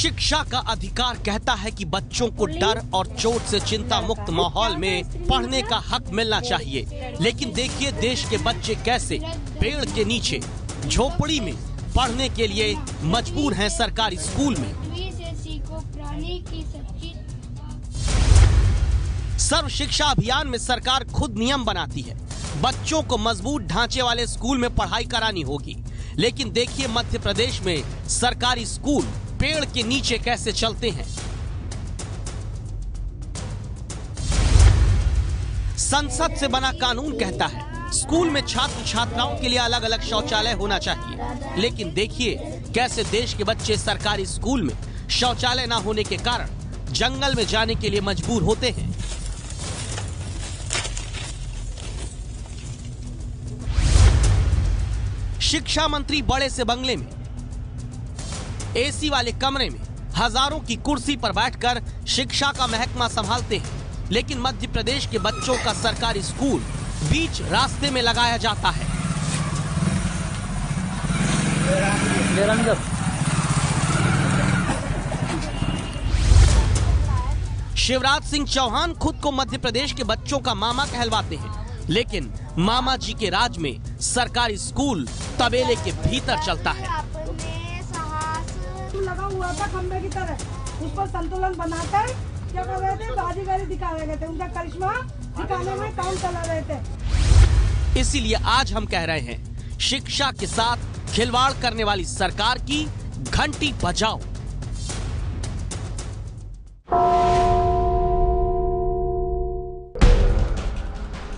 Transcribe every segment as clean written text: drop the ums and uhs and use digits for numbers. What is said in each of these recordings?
शिक्षा का अधिकार कहता है कि बच्चों को डर और चोट से चिंता मुक्त माहौल में पढ़ने का हक मिलना चाहिए। लेकिन देखिए देश के बच्चे कैसे पेड़ के नीचे झोपड़ी में पढ़ने के लिए मजबूर हैं सरकारी स्कूल में। सर्व शिक्षा अभियान में सरकार खुद नियम बनाती है, बच्चों को मजबूत ढांचे वाले स्कूल में पढ़ाई करानी होगी। लेकिन देखिए मध्य प्रदेश में सरकारी स्कूल पेड़ के नीचे कैसे चलते हैं। संसद से बना कानून कहता है स्कूल में छात्र छात्राओं के लिए अलग अलग शौचालय होना चाहिए। लेकिन देखिए कैसे देश के बच्चे सरकारी स्कूल में शौचालय न होने के कारण जंगल में जाने के लिए मजबूर होते हैं। शिक्षा मंत्री बड़े से बंगले में एसी वाले कमरे में हजारों की कुर्सी पर बैठकर शिक्षा का महकमा संभालते हैं। लेकिन मध्य प्रदेश के बच्चों का सरकारी स्कूल बीच रास्ते में लगाया जाता है। शिवराज सिंह चौहान खुद को मध्य प्रदेश के बच्चों का मामा कहलवाते हैं। लेकिन मामा जी के राज में सरकारी स्कूल तबेले के भीतर चलता है। लगा हुआ था खंबे की तरह, उस पर संतुलन बनाकर क्या कर रहे थे, बाजीगरी दिखा रहे थे, उनका करिश्मा दिखाने में काम चला रहे थे। इसीलिए आज हम कह रहे हैं शिक्षा के साथ खिलवाड़ करने वाली सरकार की घंटी बजाओ।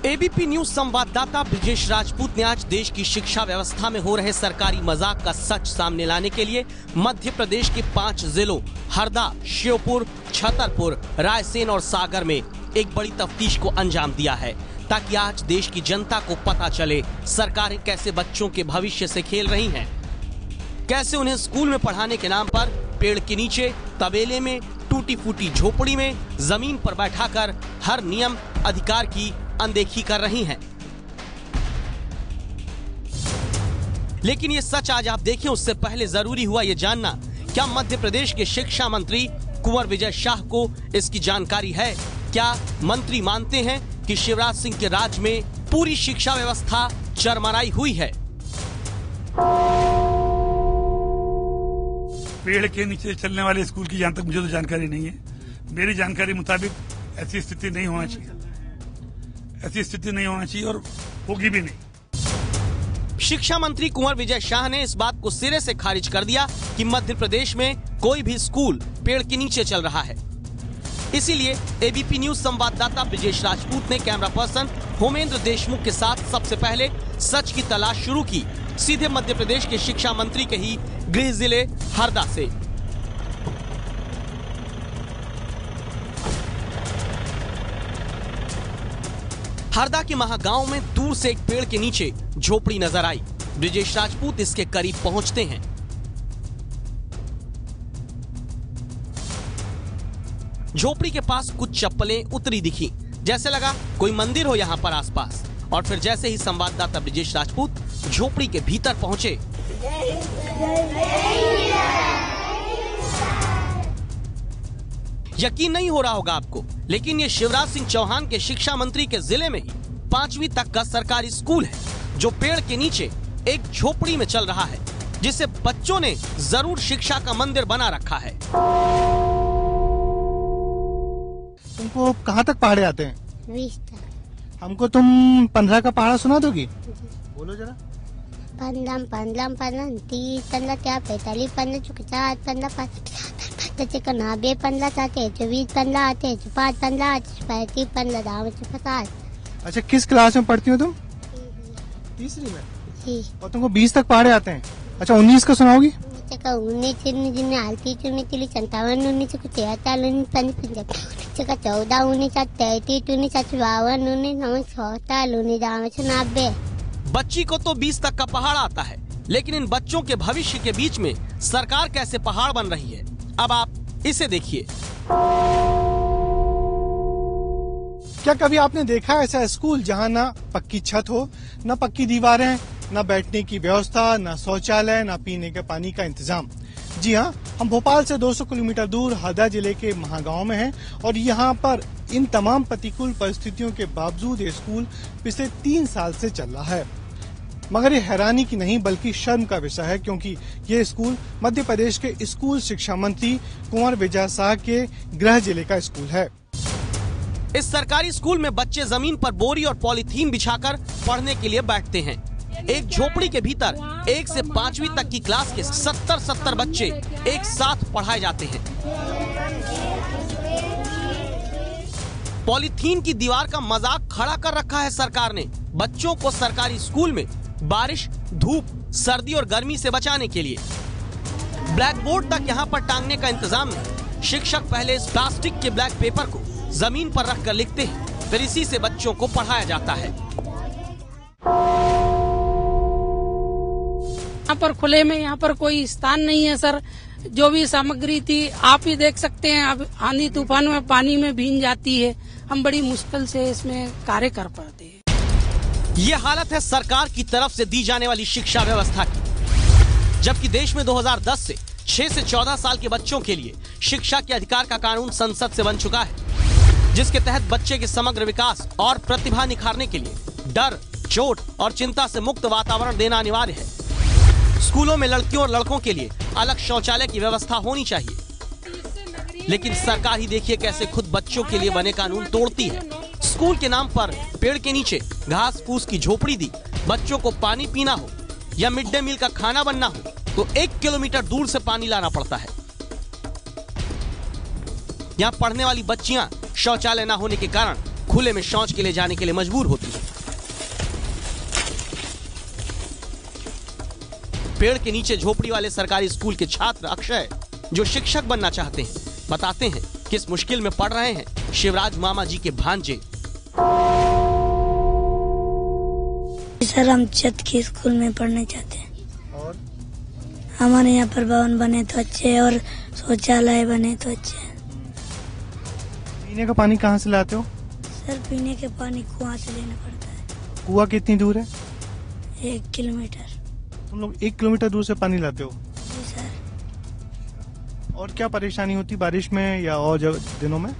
एबीपी न्यूज संवाददाता ब्रिजेश राजपूत ने आज देश की शिक्षा व्यवस्था में हो रहे सरकारी मजाक का सच सामने लाने के लिए मध्य प्रदेश के 5 जिलों हरदा, श्योपुर, छतरपुर, रायसेन और सागर में एक बड़ी तफ्तीश को अंजाम दिया है, ताकि आज देश की जनता को पता चले सरकारें कैसे बच्चों के भविष्य से खेल रही हैं, कैसे उन्हें स्कूल में पढ़ाने के नाम पर पेड़ के नीचे, तबेले में, टूटी फूटी झोपड़ी में, जमीन पर बैठाकर हर नियम अधिकार की अनदेखी कर रही हैं। लेकिन ये सच आज आप देखें उससे पहले जरूरी हुआ ये जानना, क्या मध्य प्रदेश के शिक्षा मंत्री कुंवर विजय शाह को इसकी जानकारी है? क्या मंत्री मानते हैं कि शिवराज सिंह के राज में पूरी शिक्षा व्यवस्था चरमराई हुई है? पेड़ के नीचे चलने वाले स्कूल की जहां तक मुझे तो जानकारी नहीं है। मेरी जानकारी मुताबिक ऐसी स्थिति नहीं होना चाहिए, ऐसी स्थिति नहीं होना चाहिए और होगी भी नहीं। शिक्षा मंत्री कुंवर विजय शाह ने इस बात को सिरे से खारिज कर दिया कि मध्य प्रदेश में कोई भी स्कूल पेड़ के नीचे चल रहा है। इसीलिए एबीपी न्यूज संवाददाता ब्रिजेश राजपूत ने कैमरा पर्सन होमेंद्र देशमुख के साथ सबसे पहले सच की तलाश शुरू की, सीधे मध्य प्रदेश के शिक्षा मंत्री के ही गृह जिले हरदा से। हरदा के महागांव में दूर से एक पेड़ के नीचे झोपड़ी नजर आई। ब्रिजेश राजपूत इसके करीब पहुंचते हैं। झोपड़ी के पास कुछ चप्पलें उतरी दिखी, जैसे लगा कोई मंदिर हो यहां पर आसपास। और फिर जैसे ही संवाददाता ब्रिजेश राजपूत झोपड़ी के भीतर पहुंचे, यकीन नहीं हो रहा होगा आपको, लेकिन ये शिवराज सिंह चौहान के शिक्षा मंत्री के जिले में ही 5वीं तक का सरकारी स्कूल है, जो पेड़ के नीचे एक झोपड़ी में चल रहा है, जिसे बच्चों ने जरूर शिक्षा का मंदिर बना रखा है। तुमको कहाँ तक पहाड़े आते हैं? 20 तक। हमको तुम 15 का पहाड़ा सुना दोगी? बोलो जरा। 15, 15, 15, 30, 15, 45, 15, 50, 15, 90, 15, 24, 15 आते, 5, 15, 35, 15, 50। अच्छा, किस क्लास में पढ़ती हो तुम? तीसरी में। जी। और तुमको 20 तक पहाड़े आते हैं? अच्छा, 19 का सुनाओगी? 19, 14, 90। बच्ची को तो 20 तक का पहाड़ आता है, लेकिन इन बच्चों के भविष्य के बीच में सरकार कैसे पहाड़ बन रही है, अब आप इसे देखिए। क्या कभी आपने देखा ऐसा स्कूल जहाँ ना पक्की छत हो, न पक्की दीवारें, न बैठने की व्यवस्था, न शौचालय, न पीने के पानी का इंतजाम? जी हाँ, हम भोपाल से 200 किलोमीटर दूर हरदा जिले के महागांव में हैं और यहाँ पर इन तमाम प्रतिकूल परिस्थितियों के बावजूद ये स्कूल पिछले 3 साल से चल रहा है। मगर ये हैरानी की नहीं बल्कि शर्म का विषय है, क्योंकि ये स्कूल मध्य प्रदेश के स्कूल शिक्षा मंत्री कुंवर विजय शाह के गृह जिले का स्कूल है। इस सरकारी स्कूल में बच्चे जमीन पर बोरी और पॉलीथीन बिछाकर पढ़ने के लिए बैठते हैं। एक झोपड़ी के भीतर 1 से 5वीं तक की क्लास के 70 बच्चे एक साथ पढ़ाए जाते हैं। पॉलीथीन की दीवार का मजाक खड़ा कर रखा है सरकार ने बच्चों को सरकारी स्कूल में बारिश, धूप, सर्दी और गर्मी से बचाने के लिए। ब्लैक बोर्ड तक यहाँ पर टांगने का इंतजाम नहीं। शिक्षक पहले इस प्लास्टिक के ब्लैक पेपर को जमीन पर रखकर लिखते हैं, फिर इसी से बच्चों को पढ़ाया जाता है। यहाँ पर खुले में यहाँ पर कोई स्थान नहीं है सर। जो भी सामग्री थी आप ही देख सकते हैं, अब आंधी तूफान में पानी में भीग जाती है। हम बड़ी मुश्किल से इसमें कार्य कर पाते हैं। ये हालत है सरकार की तरफ से दी जाने वाली शिक्षा व्यवस्था की। जबकि देश में 2010 से 6 से 14 साल के बच्चों के लिए शिक्षा के अधिकार का कानून संसद से बन चुका है, जिसके तहत बच्चे के समग्र विकास और प्रतिभा निखारने के लिए डर, चोट और चिंता से मुक्त वातावरण देना अनिवार्य है। स्कूलों में लड़कियों और लड़कों के लिए अलग शौचालय की व्यवस्था होनी चाहिए, लेकिन सरकार ही देखिए कैसे खुद बच्चों के लिए बने कानून तोड़ती है। स्कूल के नाम पर पेड़ के नीचे घास फूस की झोपड़ी दी। बच्चों को पानी पीना हो या मिड डे मील का खाना बनना हो तो 1 किलोमीटर दूर से पानी लाना पड़ता है। यहाँ पढ़ने वाली बच्चियां शौचालय न होने के कारण खुले में शौच के लिए जाने के लिए मजबूर होती हैं। पेड़ के नीचे झोपड़ी वाले सरकारी स्कूल के छात्र अक्षय, जो शिक्षक बनना चाहते हैं, बताते हैं किस मुश्किल में पढ़ रहे हैं। शिवराज मामा जी के भांजे। सर, हम छत के स्कूल में पढ़ना चाहते हैं और हमारे यहाँ पर भवन बने तो अच्छे और शौचालय बने तो अच्छे। पीने का पानी कहाँ से लाते हो? सर, पीने के पानी कुआं से लेना पड़ता है। कुआं कितनी दूर है? 1 किलोमीटर। तुम लोग 1 किलोमीटर दूर से पानी लाते हो? जी सर। और क्या परेशानी होती बारिश में या और दिनों में?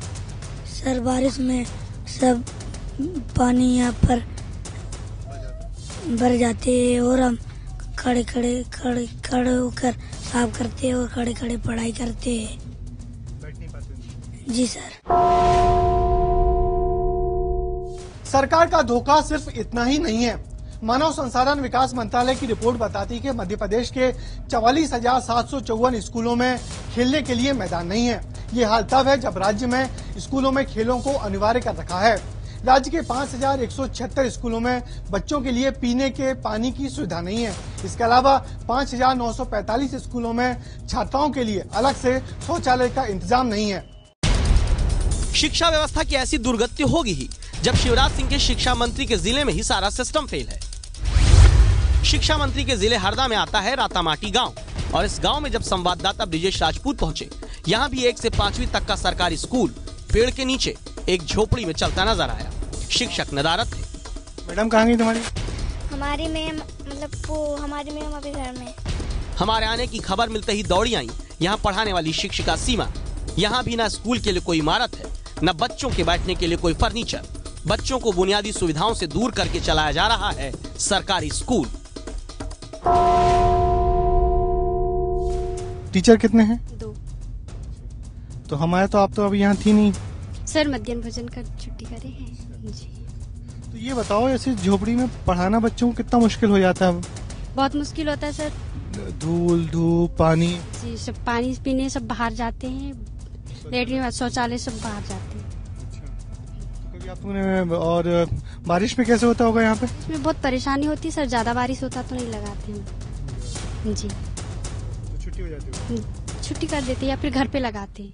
सर, बारिश में सब पानी यहाँ पर भर जाते हैं और हम खड़े होकर साफ करते हैं और खड़े पढ़ाई करते हैं। बैठ नहीं पाते? जी सर। सरकार का धोखा सिर्फ इतना ही नहीं है। मानव संसाधन विकास मंत्रालय की रिपोर्ट बताती है कि मध्य प्रदेश के 44,754 स्कूलों में खेलने के लिए मैदान नहीं है। ये हाल तब है जब राज्य में स्कूलों में खेलों को अनिवार्य कर रखा है। राज्य के 5,176 स्कूलों में बच्चों के लिए पीने के पानी की सुविधा नहीं है। इसके अलावा 5,945 स्कूलों में छात्राओं के लिए अलग से शौचालय का इंतजाम नहीं है। शिक्षा व्यवस्था की ऐसी दुर्गति होगी ही जब शिवराज सिंह के शिक्षा मंत्री के जिले में ही सारा सिस्टम फेल है। शिक्षा मंत्री के जिले हरदा में आता है रातामाटी गांव, और इस गांव में जब संवाददाता ब्रिजेश राजपूत पहुंचे, यहां भी 1 से 5वीं तक का सरकारी स्कूल पेड़ के नीचे एक झोपड़ी में चलता नजर आया। शिक्षक नदारत थे। मैडम कहाँ गई तुम्हारी? हमारी मैम हमारी मैम अभी घर में। हमारे आने की खबर मिलते ही दौड़ी आई यहाँ पढ़ाने वाली शिक्षिका सीमा। यहाँ भी न स्कूल के लिए कोई इमारत है, न बच्चों के बैठने के लिए कोई फर्नीचर। बच्चों को बुनियादी सुविधाओं से दूर करके चलाया जा रहा है सरकारी स्कूल। टीचर कितने हैं? 2। तो हमारे तो आप तो अभी यहाँ थी नहीं। सर, मध्याह्न भोजन कर छुट्टी करे हैं जी। तो ये बताओ, ऐसे झोपड़ी में पढ़ाना बच्चों को कितना मुश्किल हो जाता है? बहुत मुश्किल होता है सर। धूल, धूप, पानी जी, सब पानी पीने सब बाहर जाते हैं। लेटरिन, शौचालय सब बाहर जाते हैं। तो कभी आपने और बारिश में कैसे होता होगा यहाँ पे? इसमें बहुत परेशानी होती है सर। ज्यादा बारिश होता तो नहीं लगाते हैं जी। तो छुट्टी हो जाती है? छुट्टी कर देते हैं या फिर घर पे लगाते हैं।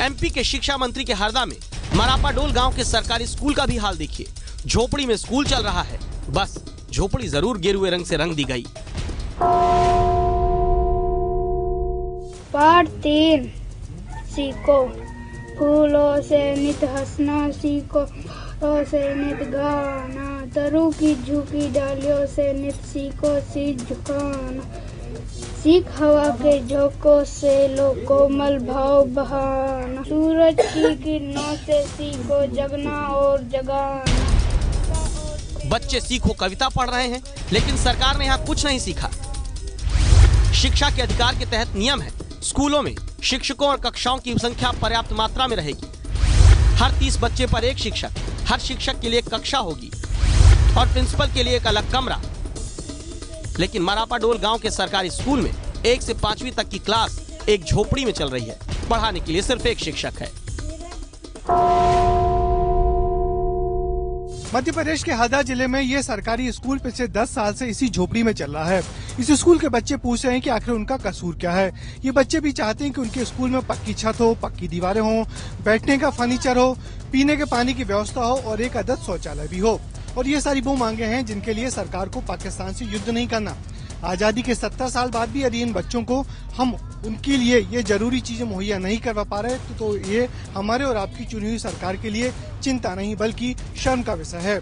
एमपी के शिक्षा मंत्री के हरदा में मरापाडोल गांव के सरकारी स्कूल का भी हाल देखिए। झोपड़ी में स्कूल चल रहा है, बस झोपड़ी जरूर गेरुए रंग से रंग दी गई। पाठ 3 सीखो। फूलों से नित हंसना सीखो, फूलों से नित गाना। तरु की झुकी डालियों से नित सीखो शीश झुकाना। सीख हवा के झोंकों से लो कोमल भाव बहाना, सूरज की किरणों से सीखो जगना और जगाना। बच्चे सीखो कविता पढ़ रहे हैं, लेकिन सरकार ने यहाँ कुछ नहीं सीखा। शिक्षा के अधिकार के तहत नियम है, स्कूलों में शिक्षकों और कक्षाओं की संख्या पर्याप्त मात्रा में रहेगी। हर 30 बच्चे पर एक शिक्षक, हर शिक्षक के लिए एक कक्षा होगी और प्रिंसिपल के लिए एक अलग कमरा। लेकिन मरापाडोल गांव के सरकारी स्कूल में 1 से 5वीं तक की क्लास एक झोपड़ी में चल रही है। पढ़ाने के लिए सिर्फ एक शिक्षक है। मध्य प्रदेश के हरदा जिले में ये सरकारी स्कूल पिछले 10 साल से इसी झोपड़ी में चल रहा है। इस स्कूल के बच्चे पूछ रहे हैं कि आखिर उनका कसूर क्या है। ये बच्चे भी चाहते हैं कि उनके स्कूल में पक्की छत हो, पक्की दीवारें हो, बैठने का फर्नीचर हो, पीने के पानी की व्यवस्था हो और एक आदर्श शौचालय भी हो। और ये सारी वो मांगे हैं जिनके लिए सरकार को पाकिस्तान से युद्ध नहीं करना। आजादी के 70 साल बाद भी यदि इन बच्चों को हम उनके लिए ये जरूरी चीजें मुहैया नहीं करवा पा रहे तो ये हमारे और आपकी चुनी हुई सरकार के लिए चिंता नहीं बल्कि शर्म का विषय है।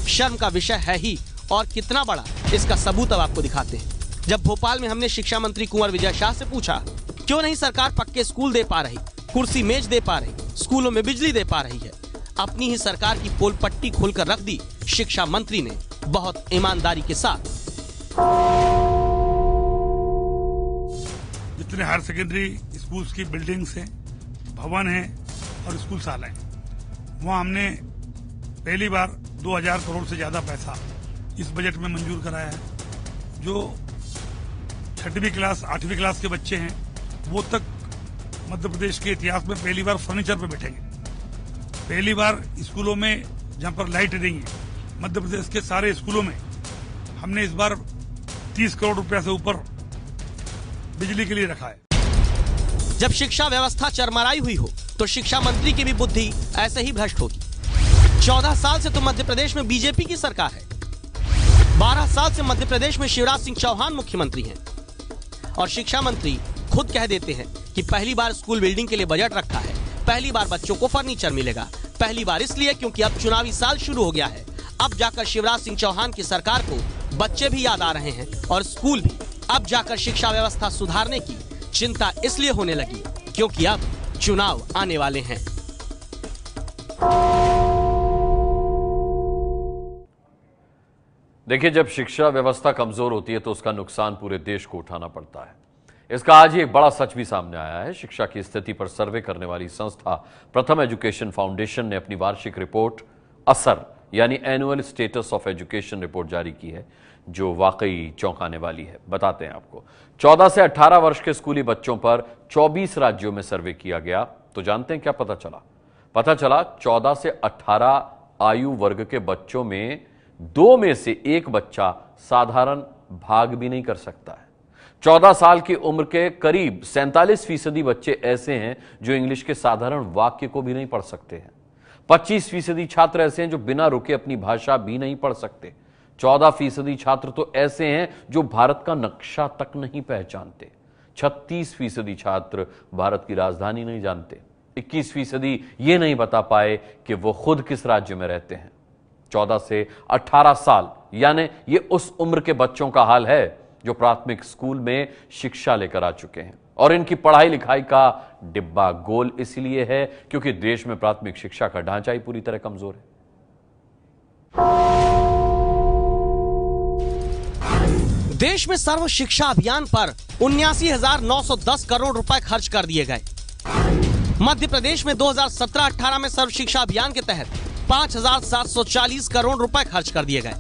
शर्म का विषय है ही, और कितना बड़ा इसका सबूत अब आपको दिखाते हैं। जब भोपाल में हमने शिक्षा मंत्री कुंवर विजय शाह से पूछा क्यों नहीं सरकार पक्के स्कूल दे पा रही, कुर्सी मेज दे पा रही, स्कूलों में बिजली दे पा रही है, अपनी ही सरकार की पोल पट्टी खोलकर रख दी शिक्षा मंत्री ने बहुत ईमानदारी के साथ। जितने हायर सेकेंडरी स्कूल्स की बिल्डिंग्स हैं, भवन हैं और स्कूल शालाएं, वहाँ हमने पहली बार 2000 करोड़ से ज्यादा पैसा इस बजट में मंजूर कराया है। जो 6वीं क्लास 8वीं क्लास के बच्चे हैं वो तक मध्य प्रदेश के इतिहास में पहली बार फर्नीचर पर बैठेंगे। पहली बार स्कूलों में जहाँ पर लाइट नहीं है, मध्य प्रदेश के सारे स्कूलों में हमने इस बार 30 करोड़ रुपया से ऊपर बिजली के लिए रखा है। जब शिक्षा व्यवस्था चरमराई हुई हो तो शिक्षा मंत्री की भी बुद्धि ऐसे ही भ्रष्ट होगी। 14 साल से तो मध्य प्रदेश में बीजेपी की सरकार है। 12 साल से मध्य प्रदेश में शिवराज सिंह चौहान मुख्यमंत्री हैं और शिक्षा मंत्री खुद कह देते हैं कि पहली बार स्कूल बिल्डिंग के लिए बजट रखा है, पहली बार बच्चों को फर्नीचर मिलेगा। पहली बार इसलिए क्योंकि अब चुनावी साल शुरू हो गया है। अब जाकर शिवराज सिंह चौहान की सरकार को बच्चे भी याद आ रहे हैं और स्कूल भी। अब जाकर शिक्षा व्यवस्था सुधारने की चिंता इसलिए होने लगी क्योंकि अब चुनाव आने वाले हैं। देखिए, जब शिक्षा व्यवस्था कमजोर होती है तो उसका नुकसान पूरे देश को उठाना पड़ता है। इसका आज ही एक बड़ा सच भी सामने आया है। शिक्षा की स्थिति पर सर्वे करने वाली संस्था प्रथम एजुकेशन फाउंडेशन ने अपनी वार्षिक रिपोर्ट असर यानी annual status of education report जारी की है, जो वाकई चौंकाने वाली है। बताते हैं आपको। 14 से 18 वर्ष के स्कूली बच्चों पर 24 राज्यों में सर्वे किया गया। तो जानते हैं क्या पता चला? पता चला 14 से 18 आयु वर्ग के बच्चों में 2 में से 1 बच्चा साधारण भाग भी नहीं कर सकता है। 14 साल की उम्र के करीब 47% बच्चे ऐसे हैं जो इंग्लिश के साधारण वाक्य को भी नहीं पढ़ सकते हैं। 25% छात्र ऐसे हैं जो बिना रुके अपनी भाषा भी नहीं पढ़ सकते। 14% छात्र तो ऐसे हैं जो भारत का नक्शा तक नहीं पहचानते। 36% छात्र भारत की राजधानी नहीं जानते। 21% ये नहीं बता पाए कि वो खुद किस राज्य में रहते हैं। 14 से 18 साल यानी ये उस उम्र के बच्चों का हाल है जो प्राथमिक स्कूल में शिक्षा लेकर आ चुके हैं। और इनकी पढ़ाई लिखाई का डिब्बा गोल इसलिए है क्योंकि देश में प्राथमिक शिक्षा का ढांचा ही पूरी तरह कमजोर है। देश में सर्व शिक्षा अभियान पर 79,910 करोड़ रुपए खर्च कर दिए गए। मध्य प्रदेश में 2017-18 में सर्व शिक्षा अभियान के तहत 5,740 करोड़ रुपए खर्च कर दिए गए।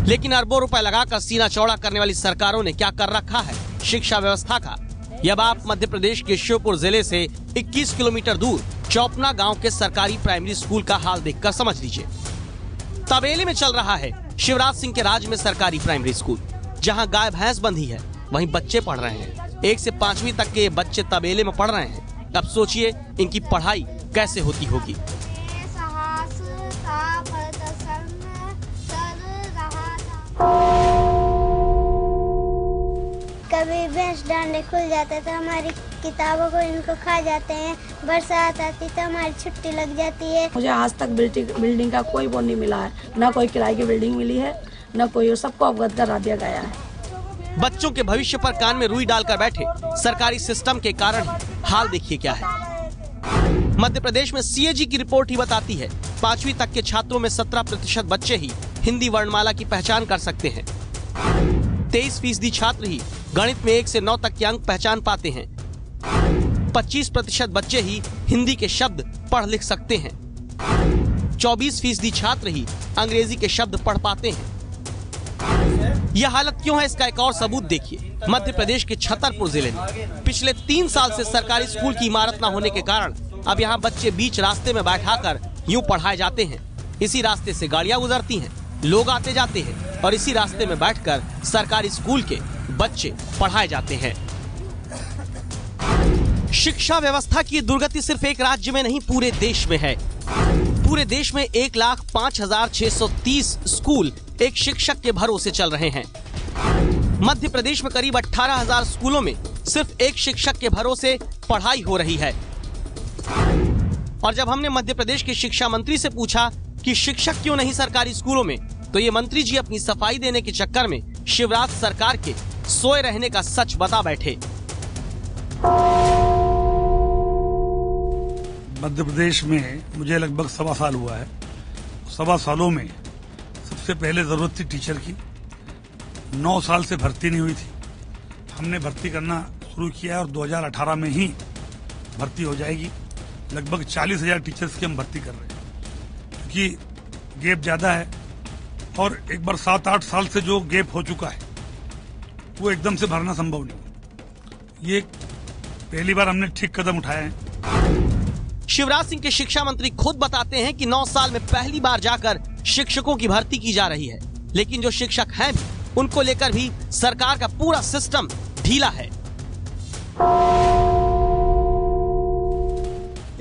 लेकिन अरबों रुपए लगाकर सीना चौड़ा करने वाली सरकारों ने क्या कर रखा है शिक्षा व्यवस्था का, ये अब आप मध्य प्रदेश के श्योपुर जिले से 21 किलोमीटर दूर चौपना गांव के सरकारी प्राइमरी स्कूल का हाल देखकर समझ लीजिए। तबेले में चल रहा है शिवराज सिंह के राज में सरकारी प्राइमरी स्कूल। जहां गाय भैंस बंधी है वहीं बच्चे पढ़ रहे हैं। 1 से 5वीं तक के बच्चे तबेले में पढ़ रहे हैं। अब सोचिए इनकी पढ़ाई कैसे होती होगी। कभी भैंस डांडे खुल जाते तो हमारी किताबों को इनको खा जाते हैं। बरसात आती तो हमारी छुट्टी लग जाती है। मुझे आज तक बिल्डिंग का कोई वो नहीं मिला है, ना कोई किराए की बिल्डिंग मिली है, ना कोई, सबको अवगत करा दिया गया है। बच्चों के भविष्य पर कान में रुई डालकर बैठे सरकारी सिस्टम के कारण हाल देखिए क्या है। मध्य प्रदेश में सीएजी की रिपोर्ट ही बताती है 5वीं तक के छात्रों में 17% बच्चे ही हिंदी वर्णमाला की पहचान कर सकते हैं। 23% छात्र ही गणित में 1 से 9 तक के अंक पहचान पाते हैं। 25% बच्चे ही हिंदी के शब्द पढ़ लिख सकते हैं। 24% छात्र ही अंग्रेजी के शब्द पढ़ पाते हैं। यह हालत क्यों है, इसका एक और सबूत देखिए। मध्य प्रदेश के छतरपुर जिले में पिछले 3 साल से सरकारी स्कूल की इमारत न होने के कारण अब यहाँ बच्चे बीच रास्ते में बैठाकर यूं पढ़ाए जाते हैं। इसी रास्ते से गाड़ियां गुजरती हैं, लोग आते जाते हैं और इसी रास्ते में बैठकर सरकारी स्कूल के बच्चे पढ़ाए जाते हैं। शिक्षा व्यवस्था की दुर्गति सिर्फ एक राज्य में नहीं, पूरे देश में है। पूरे देश में 1,05,630 स्कूल एक शिक्षक के भरोसे चल रहे हैं। मध्य प्रदेश में करीब 18,000 स्कूलों में सिर्फ एक शिक्षक के भरोसे पढ़ाई हो रही है। और जब हमने मध्य प्रदेश के शिक्षा मंत्री से पूछा कि शिक्षक क्यों नहीं सरकारी स्कूलों में, तो ये मंत्री जी अपनी सफाई देने के चक्कर में शिवराज सरकार के सोए रहने का सच बता बैठे। मध्य प्रदेश में मुझे लगभग 1.25 साल हुआ है। 1.25 सालों में सबसे पहले जरूरत थी टीचर की। 9 साल से भर्ती नहीं हुई थी। हमने भर्ती करना शुरू किया और 2018 में ही भर्ती हो जाएगी। लगभग 40,000 टीचर्स की हम भर्ती कर रहे हैं, क्योंकि गैप ज्यादा है और एक बार 7-8 साल से जो गैप हो चुका है वो एकदम से भरना संभव नहीं। ये पहली बार हमने ठीक कदम उठाया है। शिवराज सिंह के शिक्षा मंत्री खुद बताते हैं कि 9 साल में पहली बार जाकर शिक्षकों की भर्ती की जा रही है, लेकिन जो शिक्षक हैं भी उनको लेकर भी सरकार का पूरा सिस्टम ढीला है।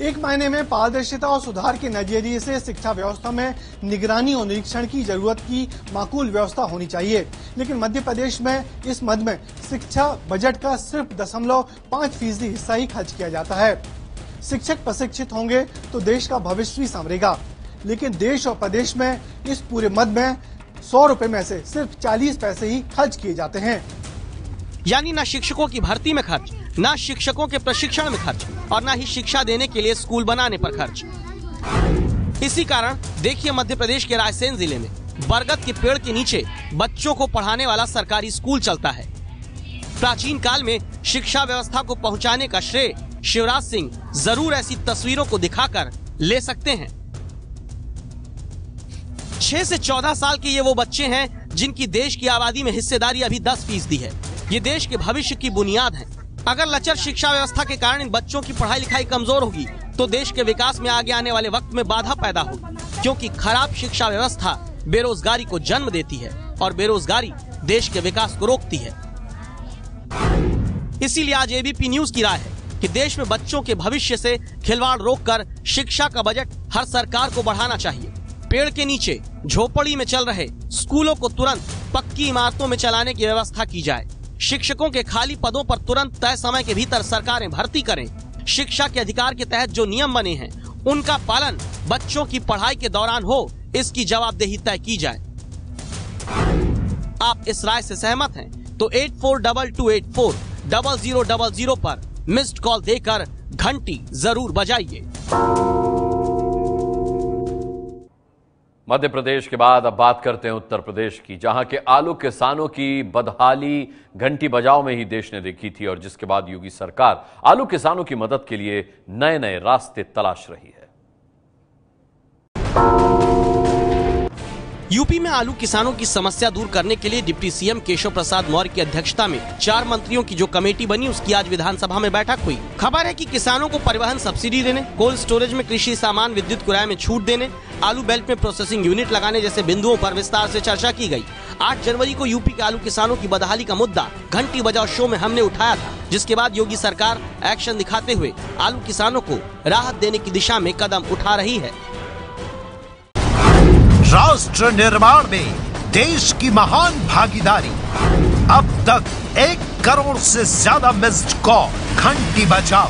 एक मायने में पारदर्शिता और सुधार के नजरिए से शिक्षा व्यवस्था में निगरानी और निरीक्षण की जरूरत की माकूल व्यवस्था होनी चाहिए, लेकिन मध्य प्रदेश में इस मद में शिक्षा बजट का सिर्फ 0.5% हिस्सा ही खर्च किया जाता है। शिक्षक प्रशिक्षित होंगे तो देश का भविष्य भी संवरेगा, लेकिन देश और प्रदेश में इस पूरे मद में 100 रुपए में से सिर्फ 40 पैसे ही खर्च किए जाते हैं। यानी ना शिक्षकों की भर्ती में खर्च, ना शिक्षकों के प्रशिक्षण में खर्च और ना ही शिक्षा देने के लिए स्कूल बनाने पर खर्च। इसी कारण देखिए मध्य प्रदेश के रायसेन जिले में बरगद के पेड़ के नीचे बच्चों को पढ़ाने वाला सरकारी स्कूल चलता है। प्राचीन काल में शिक्षा व्यवस्था को पहुंचाने का श्रेय शिवराज सिंह जरूर ऐसी तस्वीरों को दिखाकर ले सकते हैं। 6 से 14 साल के ये वो बच्चे हैं जिनकी देश की आबादी में हिस्सेदारी अभी 10% है। ये देश के भविष्य की बुनियाद है। अगर लचर शिक्षा व्यवस्था के कारण इन बच्चों की पढ़ाई लिखाई कमजोर होगी तो देश के विकास में आगे आने वाले वक्त में बाधा पैदा होगी, क्योंकि खराब शिक्षा व्यवस्था बेरोजगारी को जन्म देती है और बेरोजगारी देश के विकास को रोकती है। इसीलिए आज एबीपी न्यूज की राय है कि देश में बच्चों के भविष्य से खिलवाड़ रोककर शिक्षा का बजट हर सरकार को बढ़ाना चाहिए। पेड़ के नीचे झोपड़ी में चल रहे स्कूलों को तुरंत पक्की इमारतों में चलाने की व्यवस्था की जाए। शिक्षकों के खाली पदों पर तुरंत तय समय के भीतर सरकारें भर्ती करें। शिक्षा के अधिकार के तहत जो नियम बने हैं उनका पालन बच्चों की पढ़ाई के दौरान हो, इसकी जवाबदेही तय की जाए। आप इस राय से सहमत हैं तो 8422840000 पर मिस्ड कॉल देकर घंटी जरूर बजाइए। मध्य प्रदेश के बाद अब बात करते हैं उत्तर प्रदेश की, जहां के आलू किसानों की बदहाली घंटी बजाओ में ही देश ने देखी थी और जिसके बाद योगी सरकार आलू किसानों की मदद के लिए नए नए रास्ते तलाश रही है। यूपी में आलू किसानों की समस्या दूर करने के लिए डिप्टी सीएम केशव प्रसाद मौर्य की अध्यक्षता में 4 मंत्रियों की जो कमेटी बनी उसकी आज विधानसभा में बैठक हुई। खबर है कि किसानों को परिवहन सब्सिडी देने, कोल्ड स्टोरेज में कृषि सामान विद्युत किराए में छूट देने, आलू बेल्ट में प्रोसेसिंग यूनिट लगाने जैसे बिंदुओं पर विस्तार से चर्चा की गई। 8 जनवरी को यूपी के आलू किसानों की बदहाली का मुद्दा घंटी बजाओ शो में हमने उठाया था, जिसके बाद योगी सरकार एक्शन दिखाते हुए आलू किसानों को राहत देने की दिशा में कदम उठा रही है। राष्ट्र निर्माण में देश की महान भागीदारी। अब तक 1 करोड़ से ज्यादा मिस्ड कॉल। घंटी बजाओ।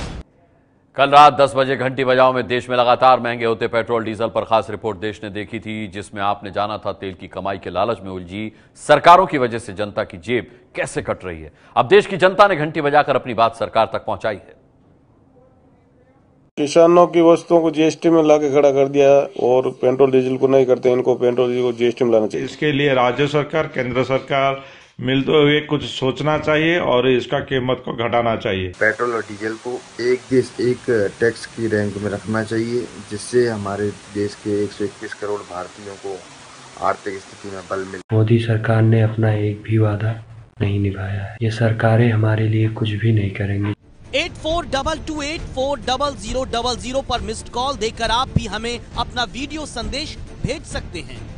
कल रात 10 बजे घंटी बजाओ में देश में लगातार महंगे होते पेट्रोल डीजल पर खास रिपोर्ट देश ने देखी थी, जिसमें आपने जाना था तेल की कमाई के लालच में उलझी सरकारों की वजह से जनता की जेब कैसे कट रही है। अब देश की जनता ने घंटी बजाकर अपनी बात सरकार तक पहुंचाई है। किसानों की वस्तुओं को जीएसटी में लाके खड़ा कर दिया और पेट्रोल डीजल को नहीं करते, इनको पेट्रोल डीजल को जीएसटी में लाना चाहिए। इसके लिए राज्य सरकार, केंद्र सरकार मिलते हुए कुछ सोचना चाहिए और इसका कीमत को घटाना चाहिए। पेट्रोल और डीजल को एक देश एक टैक्स की रैंक में रखना चाहिए, जिससे हमारे देश के 121 करोड़ भारतीयों को आर्थिक स्थिति में बल मिले। मोदी सरकार ने अपना एक भी वादा नहीं निभाया है। ये सरकारें हमारे लिए कुछ भी नहीं करेंगी। 8422840000 पर मिस्ड कॉल देकर आप भी हमें अपना वीडियो संदेश भेज सकते हैं।